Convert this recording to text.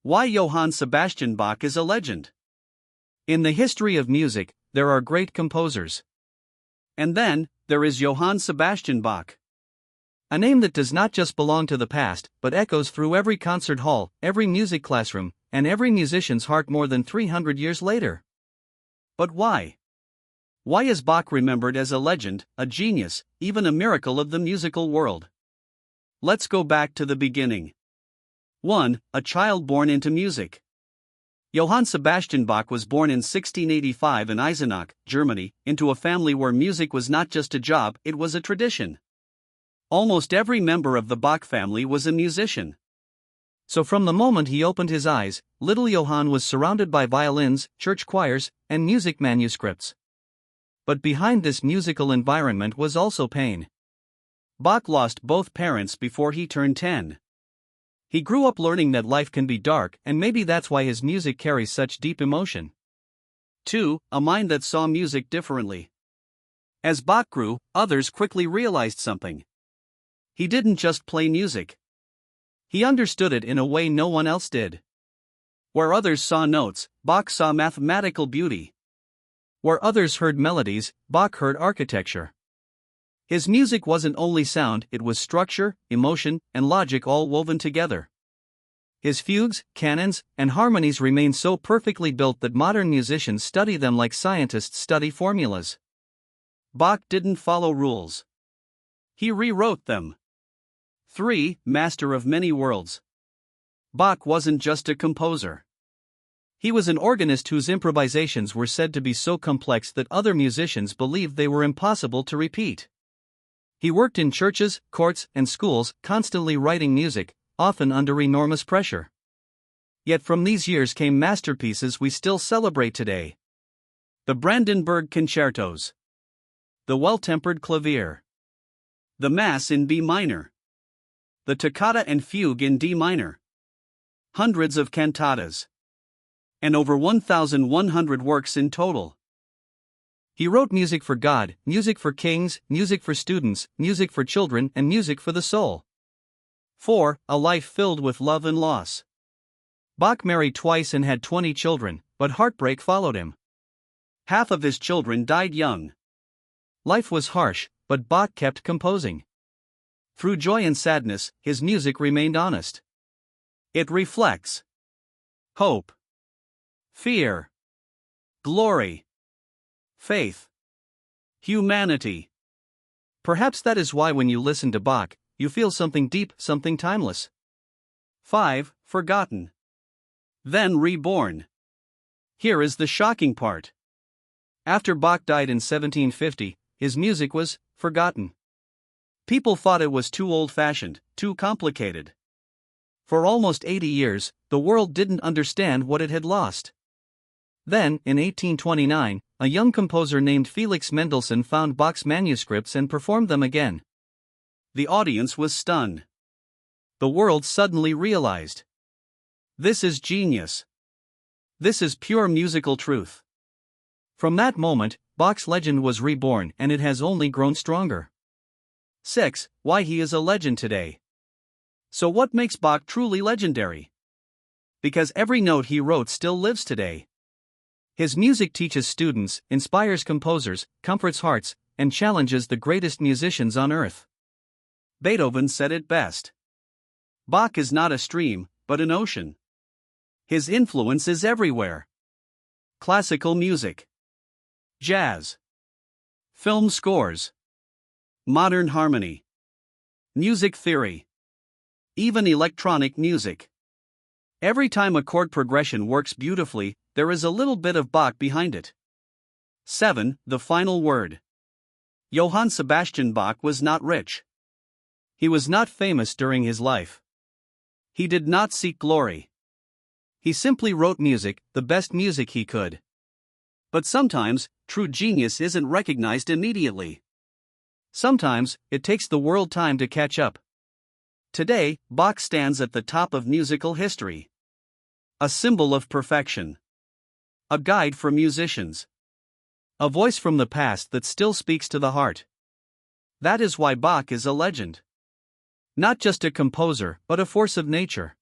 Why Johann Sebastian Bach is a legend. In the history of music, there are great composers. And then, there is Johann Sebastian Bach. A name that does not just belong to the past, but echoes through every concert hall, every music classroom, and every musician's heart more than 300 years later. But why? Why is Bach remembered as a legend, a genius, even a miracle of the musical world? Let's go back to the beginning. 1. A child born into music. Johann Sebastian Bach was born in 1685 in Eisenach, Germany, into a family where music was not just a job, it was a tradition. Almost every member of the Bach family was a musician. So from the moment he opened his eyes, little Johann was surrounded by violins, church choirs, and music manuscripts. But behind this musical environment was also pain. Bach lost both parents before he turned 10. He grew up learning that life can be dark, and maybe that's why his music carries such deep emotion. 2. A mind that saw music differently. As Bach grew, others quickly realized something. He didn't just play music. He understood it in a way no one else did. Where others saw notes, Bach saw mathematical beauty. Where others heard melodies, Bach heard architecture. His music wasn't only sound, it was structure, emotion, and logic all woven together. His fugues, canons, and harmonies remain so perfectly built that modern musicians study them like scientists study formulas. Bach didn't follow rules. He rewrote them. 3. Master of many worlds. Bach wasn't just a composer. He was an organist whose improvisations were said to be so complex that other musicians believed they were impossible to repeat. He worked in churches, courts, and schools, constantly writing music, often under enormous pressure. Yet from these years came masterpieces we still celebrate today. The Brandenburg Concertos. The Well-Tempered Clavier. The Mass in B minor. The Toccata and Fugue in D minor. Hundreds of cantatas. And over 1,100 works in total. He wrote music for God, music for kings, music for students, music for children, and music for the soul. 4. A life filled with love and loss. Bach married twice and had 20 children, but heartbreak followed him. Half of his children died young. Life was harsh, but Bach kept composing. Through joy and sadness, his music remained honest. It reflects hope, fear, glory, faith, humanity. Perhaps that is why when you listen to Bach, you feel something deep, something timeless. 5. Forgotten. Then reborn. Here is the shocking part. After Bach died in 1750, his music was forgotten. People thought it was too old-fashioned, too complicated. For almost 80 years, the world didn't understand what it had lost. Then, in 1829, a young composer named Felix Mendelssohn found Bach's manuscripts and performed them again. The audience was stunned. The world suddenly realized. This is genius. This is pure musical truth. From that moment, Bach's legend was reborn, and it has only grown stronger. 6. Why he is a legend today. So what makes Bach truly legendary? Because every note he wrote still lives today. His music teaches students, inspires composers, comforts hearts, and challenges the greatest musicians on earth. Beethoven said it best. Bach is not a stream, but an ocean. His influence is everywhere. Classical music, jazz, film scores, modern harmony, music theory, even electronic music. Every time a chord progression works beautifully, there is a little bit of Bach behind it. 7. The final word. Johann Sebastian Bach was not rich. He was not famous during his life. He did not seek glory. He simply wrote music, the best music he could. But sometimes, true genius isn't recognized immediately. Sometimes, it takes the world time to catch up. Today, Bach stands at the top of musical history. A symbol of perfection. A guide for musicians. A voice from the past that still speaks to the heart. That is why Bach is a legend. Not just a composer, but a force of nature.